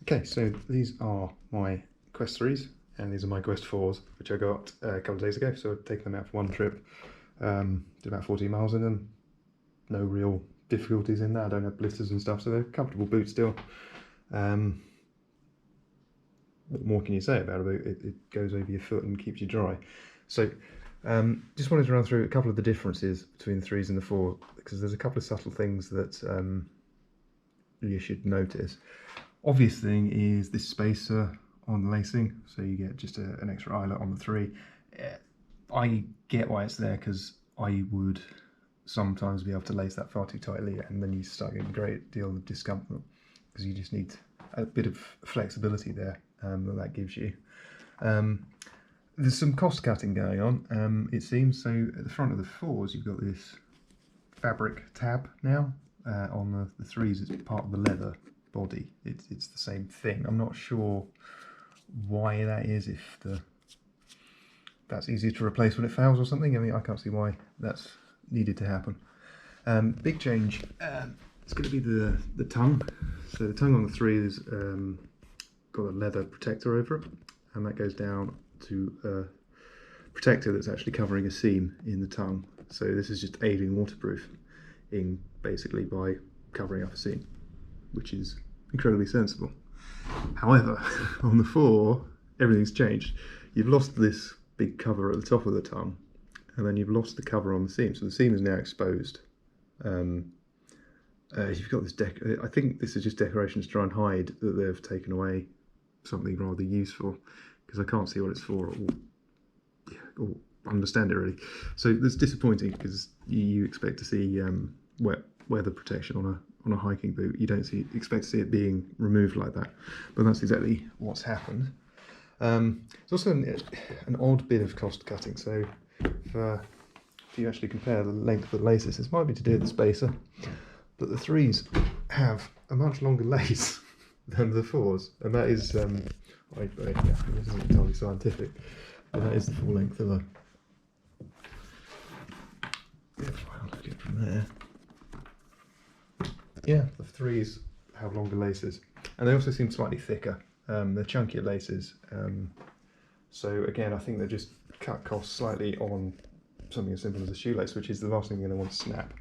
Okay, so these are my Quest 3s and these are my Quest 4s, which I got a couple of days ago. So I've taken them out for one trip, did about 14 miles in them. No real difficulties in that. I don't have blisters and stuff, so they're comfortable boots still. What more can you say about it? It goes over your foot and keeps you dry. So just wanted to run through a couple of the differences between the 3s and the 4s, because there's a couple of subtle things that you should notice. Obvious thing is this spacer on the lacing, so you get just an extra eyelet on the 3. I get why it's there, because I would sometimes be able to lace that far too tightly, and then you start getting a great deal of discomfort, because you just need a bit of flexibility there that gives you. There's some cost cutting going on, it seems. So at the front of the 4s, you've got this fabric tab now. On the 3s, it's part of the leather body. It's the same thing. I'm not sure why that is, if that's easier to replace when it fails or something. I mean, I can't see why that's needed to happen. Big change, it's going to be the tongue. So the tongue on the 3 is got a leather protector over it, and that goes down to a protector that's actually covering a seam in the tongue. So this is just aiding waterproofing basically by covering up a seam, which is incredibly sensible. However, on the 4, everything's changed. You've lost this big cover at the top of the tongue, and then you've lost the cover on the seam. So the seam is now exposed. You've got this I think this is just decoration to try and hide that they've taken away something rather useful, because I can't see what it's for or understand it really. So that's disappointing, because you expect to see wet weather protection on a hiking boot. You don't expect to see it being removed like that, but that's exactly what's happened. It's also an odd bit of cost cutting. So if you actually compare the length of the laces, this might be to do with the spacer, but the 3s have a much longer lace than the 4s, and that is this isn't entirely scientific, but that is the full length of a. I'll look at it from there. Yeah, the 3s have longer laces, and they also seem slightly thicker. They're chunkier laces, so again, I think they just cut costs slightly on something as simple as a shoelace, which is the last thing you're going to want to snap.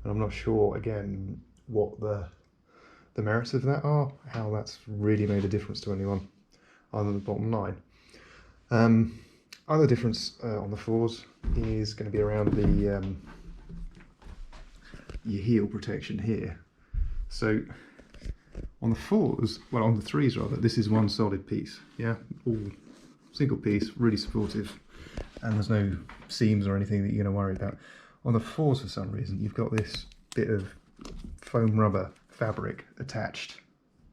And I'm not sure, again, what the merits of that are, how that's really made a difference to anyone other than the bottom line. Other difference on the 4s is going to be around the your heel protection here. So on the 4s, well, on the 3s rather, this is one solid piece, yeah, all single piece, really supportive, and there's no seams or anything that you're going to worry about. On the 4s, for some reason, you've got this bit of foam rubber fabric attached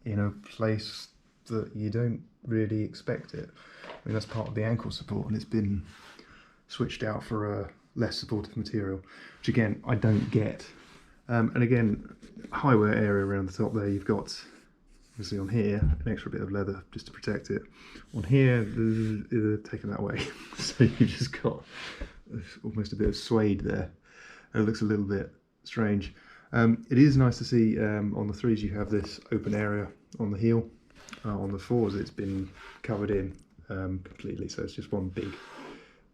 in a place that you don't really expect it. I mean, that's part of the ankle support, and it's been switched out for a less supportive material, which again, I don't get. And again, high wear area around the top there, you've got, obviously on here, an extra bit of leather just to protect it. On here, they're taking that away. So you've just got almost a bit of suede there. And it looks a little bit strange. It is nice to see on the 3s you have this open area on the heel. On the 4s it's been covered in completely, so it's just one big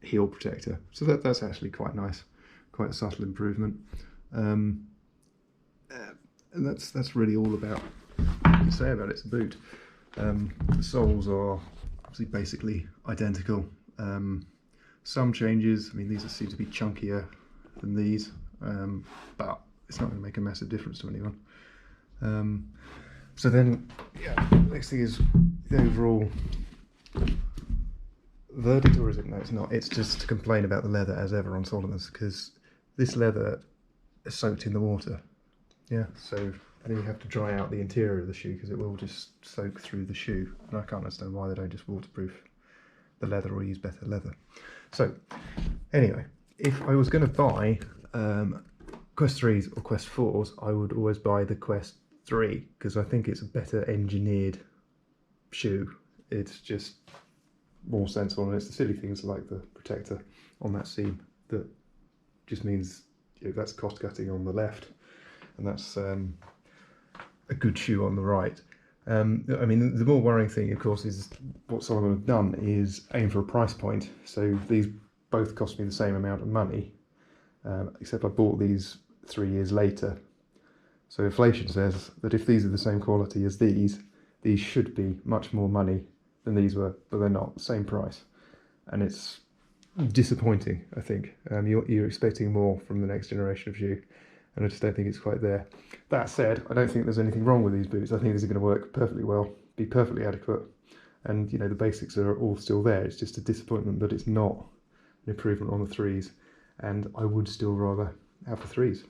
heel protector. So that's actually quite nice, quite a subtle improvement. And that's really all about what you can say about it. It's a boot. The soles are obviously basically identical. Some changes, I mean, these seem to be chunkier than these, but it's not going to make a massive difference to anyone. So then, yeah, next thing is the overall verdict, or is it? No, it's not. It's just to complain about the leather as ever on Solomon's, because this leather is soaked in the water. Yeah, so then you have to dry out the interior of the shoe, because it will just soak through the shoe, and I can't understand why they don't just waterproof the leather or use better leather. So anyway, if I was going to buy Quest 3s or Quest 4s, I would always buy the Quest 3, because I think it's a better engineered shoe. It's just more sensible, and it's the silly things like the protector on that seam that just means, you know, that's cost cutting on the left, and that's a good shoe on the right. I mean, the more worrying thing, of course, is what Solomon have done is aim for a price point. So these both cost me the same amount of money, except I bought these 3 years later. So inflation says that if these are the same quality as these should be much more money than these were, but they're not, same price. And it's disappointing, I think. You're expecting more from the next generation of shoe, and I just don't think it's quite there. That said, I don't think there's anything wrong with these boots. I think these are going to work perfectly well, be perfectly adequate, and the basics are all still there. It's just a disappointment that it's not an improvement on the threes, and I would still rather have the threes.